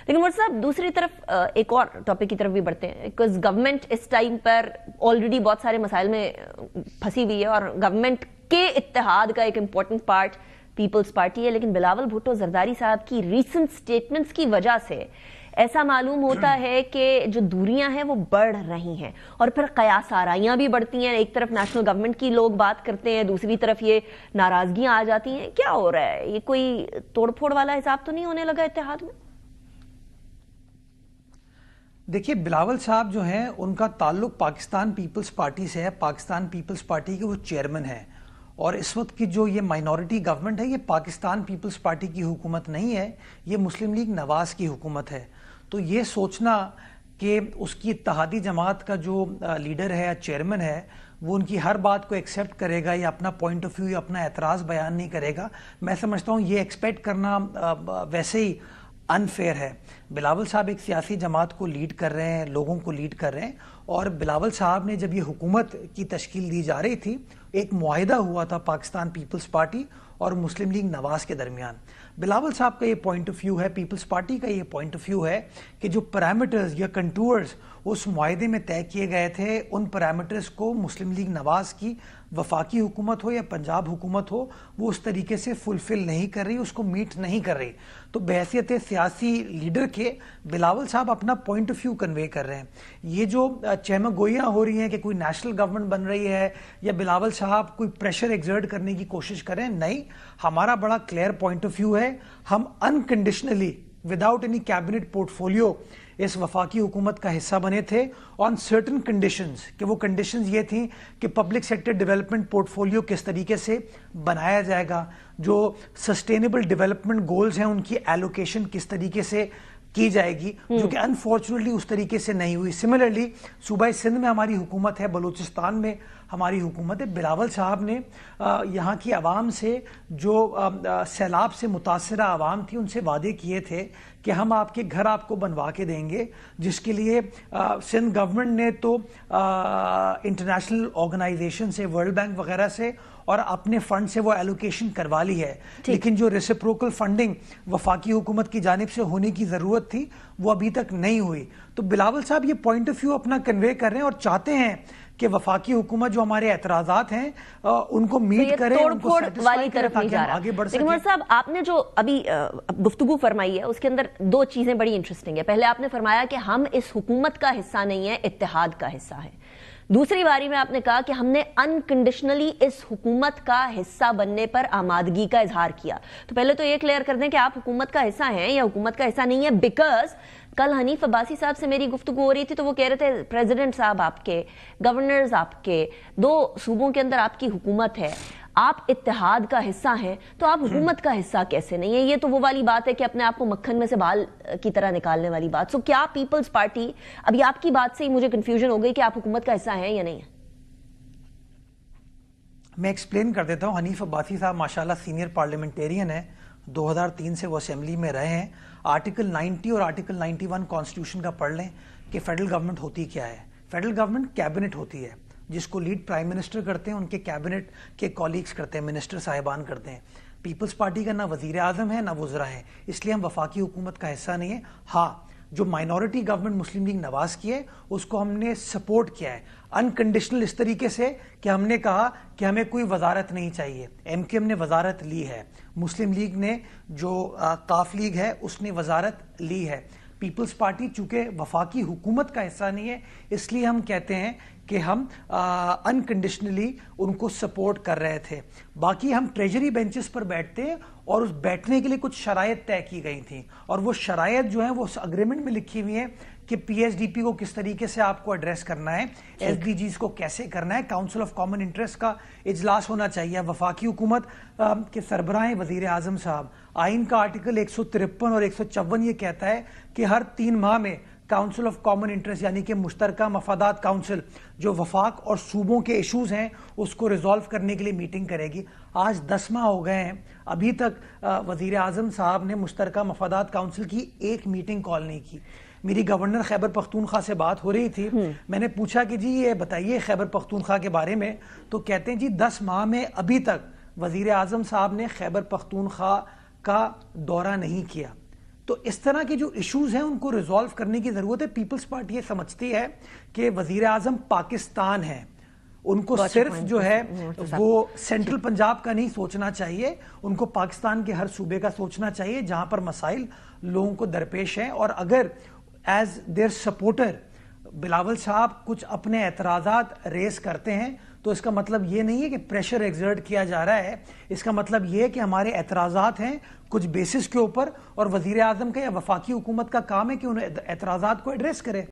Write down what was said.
لیکن مرزا صاحب دوسری طرف ایک اور ٹاپک کی طرف بھی بڑھتے ہیں، بیکاز گورنمنٹ اس ٹائم پر آلریڈی بہت سارے مسائل میں پھنسی ہوئی ہے اور گورنمنٹ کے اتحاد کا ایک امپورٹنٹ پارٹ پیپلز پارٹی ہے، لیکن بلاول بھٹو زرداری صاحب کی ریسنٹ سٹیٹمنٹس کی وجہ سے ایسا معلوم ہوتا ہے کہ جو دوریاں ہیں وہ بڑھ رہی ہیں اور پھر قیاس آرائیاں بھی بڑھتی ہیں. ایک طرف نیشنل گورنمنٹ کی لوگ بات کرتے ہیں، دوسری طرف یہ ناراضگیاں آ جاتی ہیں. کیا ہو رہا ہے؟ یہ کوئی توڑ پھوڑ والا حساب تو نہیں ہونے لگا اتحاد میں؟ دیکھیے بلاول صاحب جو ہیں ان کا تعلق پاکستان پیپلز پارٹی سے ہے. پاکستان پیپلز پارٹی کے وہ چیئرمین ہیں اور اس وقت کی جو یہ مائنورٹی گورنمنٹ ہے یہ پاکستان پیپلز پارٹی کی حکومت نہیں ہے، یہ مسلم لیگ نواز کی حکومت ہے. تو یہ سوچنا کہ اس کی اتحادی جماعت کا جو لیڈر ہے یا چیئرمین ہے وہ ان کی ہر بات کو ایکسیپٹ کرے گا یا اپنا پوائنٹ آف ویو یا اپنا اعتراض بیان نہیں کرے گا، میں سمجھتا ہوں یہ ایکسپیکٹ کرنا ویسے ہی انفیئر ہے. بلاول صاحب ایک سیاسی جماعت کو لیڈ کر رہے ہیں، لوگوں کو لیڈ کر رہے ہیں، اور بلاول صاحب نے جب یہ حکومت کی تشکیل دی جا رہی تھی ایک معاہدہ ہوا تھا پاکستان پیپلز پارٹی اور مسلم لیگ نواز کے درمیان. بلاول صاحب کا یہ پوائنٹ آف ویو ہے، پیپلز پارٹی کا یہ پوائنٹ آف ویو ہے کہ جو پیرامیٹرز یا کنٹورز اس معاہدے میں طے کیے گئے تھے ان پیرامیٹرز کو مسلم لیگ نواز کی وفاقی حکومت ہو یا پنجاب حکومت ہو وہ اس طریقے سے فلفل نہیں کر رہی، اس کو میٹ نہیں کر رہی. تو بحیثیت سیاسی لیڈر کے بلاول صاحب اپنا پوائنٹ آف ویو کنوے کر رہے ہیں. یہ جو چہمہ گوئیاں ہو رہی ہیں کہ کوئی نیشنل گورنمنٹ بن رہی ہے یا بلاول صاحب کوئی پریشر ایگزرٹ کرنے کی کوشش کریں، نہیں، ہمارا بڑا کلیئر پوائنٹ آف ویو ہے. ہم unconditionally without any cabinet portfolio اس وفاقی حکومت کا حصہ بنے تھے آن سرٹن کنڈیشنز، کہ وہ کنڈیشنز یہ تھیں کہ public sector development port folio کس طریقے سے بنایا جائے گا، جو سسٹینیبل ڈیولپمنٹ گولز ہیں ان کی ایلوکیشن کس طریقے سے کی جائے گی، جو کہ انفارچونیٹلی اس طریقے سے نہیں ہوئی. سملرلی صوبہ سندھ میں ہماری حکومت ہے، بلوچستان میں ہماری حکومت ہے. بلاول صاحب نے یہاں کی عوام سے جو سیلاب سے متاثرہ عوام تھی ان سے وعدے کیے تھے کہ ہم آپ کے گھر آپ کو بنوا کے دیں گے، جس کے لیے سندھ گورنمنٹ نے تو انٹرنیشنل آرگنائزیشن سے، ورلڈ بینک وغیرہ سے اور اپنے فنڈ سے وہ ایلوکیشن کروا لی ہے، لیکن جو ریسیپروکل فنڈنگ وفاقی حکومت کی جانب سے ہونے کی ضرورت تھی وہ ابھی تک نہیں ہوئی. تو بلاول صاحب یہ پوائنٹ آف ویو اپنا کنوے کر رہے ہیں اور چاہتے ہیں کہ وفاقی حکومت جو ہمارے اعتراضات ہیں ان کو میٹ کرے، ان کو سیٹسفائی کرے تاکہ ہم آگے بڑھ سکیں. لیکن صاحب آپ نے جو ابھی گفتگو فرمائی ہے اس کے اندر دو چیزیں بڑی انٹرسٹنگ ہے. پہلے آپ نے فرمایا کہ ہم اس حکومت کا حصہ نہیں ہیں، اتحاد کا حصہ ہے. دوسری باری میں آپ نے کہا کہ ہم نے انکنڈیشنلی اس حکومت کا حصہ بننے پر آمادگی کا اظہار کیا. تو پہلے تو یہ کلیئر کر دیں کہ آپ حکومت کا حصہ ہیں یا حکومت کا حصہ نہیں ہے، بیکاز کل حنیف عباسی صاحب سے میری گفتگو ہو رہی تھی تو وہ کہہ رہے تھے پریزیڈنٹ صاحب آپ کے، گورنرز آپ کے، 2 صوبوں کے اندر آپ کی حکومت ہے، آپ اتحاد کا حصہ ہیں تو آپ حکومت کا حصہ کیسے نہیں ہیں؟ یہ تو وہ والی بات ہے کہ اپنے آپ کو مکھن میں سے بال کی طرح نکالنے والی بات. سو کیا پیپلز پارٹی، ابھی آپ کی بات سے ہی مجھے کنفیوژن ہو گئی کہ آپ حکومت کا حصہ ہیں یا نہیں ہیں؟ میں ایکسپلین کر دیتا ہوں. حنیف عباسی صاحب ماشاءاللہ سینئر پارلیمنٹیرین ہیں، 2003 سے وہ اسمبلی میں رہے ہیں. آرٹیکل 90 اور آرٹیکل 91 کانسٹیٹیوشن کا پڑھ لیں کہ فیڈرل گورنمنٹ ہوتی کیا ہے. فیڈرل گورنمنٹ کیبنٹ ہوتی ہے جس کو لیڈ پرائم منسٹر کرتے ہیں، ان کے کیبنٹ کے کولیگز کرتے ہیں، منسٹر صاحبان کرتے ہیں. پیپلز پارٹی کا نہ وزیر اعظم ہے نہ وزراء ہیں، اس لیے ہم وفاقی حکومت کا حصہ نہیں ہیں. ہاں، جو مائنورٹی گورنمنٹ مسلم لیگ نواز کی ہے اس کو ہم نے سپورٹ کیا ہے انکنڈیشنل، اس طریقے سے کہ ہم نے کہا کہ ہمیں کوئی وزارت نہیں چاہیے. ایم کیو ایم نے وزارت لی ہے، مسلم لیگ نے جو قاف لیگ ہے اس نے وزارت لی ہے. پیپلز پارٹی چونکہ وفاقی حکومت کا حصہ نہیں ہے اس لیے ہم کہتے ہیں کہ ہم انکنڈیشنلی ان کو سپورٹ کر رہے تھے. باقی ہم ٹریجری بینچز پر بیٹھتے اور اس بیٹھنے کے لیے کچھ شرائط طے کی گئی تھیں اور وہ شرائط جو ہیں وہ اس اگریمنٹ میں لکھی ہوئی ہیں کہ پی ایس ڈی پی کو کس طریقے سے آپ کو ایڈریس کرنا ہے، ایس ڈی جیز کو کیسے کرنا ہے. کاؤنسل آف کامن انٹرسٹ کا اجلاس ہونا چاہیے. وفاقی حکومت کے سربراہ وزیر اعظم صاحب، آئین کا آرٹیکل 153 اور 154 یہ کہتا ہے کہ ہر 3 ماہ میں کاؤنسل آف کامن انٹرسٹ یعنی کہ مشترکہ مفادات کاؤنسل جو وفاق اور صوبوں کے ایشوز ہیں اس کو ریزالو کرنے کے لیے میٹنگ کرے گی. آج 10 ماہ ہو گئے ہیں، ابھی تک وزیر اعظم صاحب نے مشترکہ مفادات کاؤنسل کی ایک میٹنگ کال نہیں کی. میری گورنر خیبر پختونخوا سے بات ہو رہی تھی، میں نے پوچھا کہ جی یہ بتائیے خیبر پختونخوا کے بارے میں، تو کہتے ہیں جی 10 ماہ میں ابھی تک وزیر اعظم صاحب نے خیبر پختونخوا کا دورہ نہیں کیا. تو اس طرح کے جو ایشوز ہیں ان کو ریزالو کرنے کی ضرورت ہے. پیپلز پارٹی یہ سمجھتی ہے کہ وزیر اعظم پاکستان ہے, ان کو صرف جو ہے وہ سینٹرل پنجاب کا نہیں سوچنا چاہیے, ان کو پاکستان کے ہر صوبے کا سوچنا چاہیے جہاں پر مسائل لوگوں کو درپیش ہیں. اور اگر ایز دیئر سپورٹر بلاول صاحب کچھ اپنے اعتراضات ریز کرتے ہیں تو اس کا مطلب یہ نہیں ہے کہ پریشر ایگزرٹ کیا جا رہا ہے, اس کا مطلب یہ ہے کہ ہمارے اعتراضات ہیں کچھ بیسس کے اوپر, اور وزیر اعظم کا یا وفاقی حکومت کا کام ہے کہ ان اعتراضات کو ایڈریس کرے.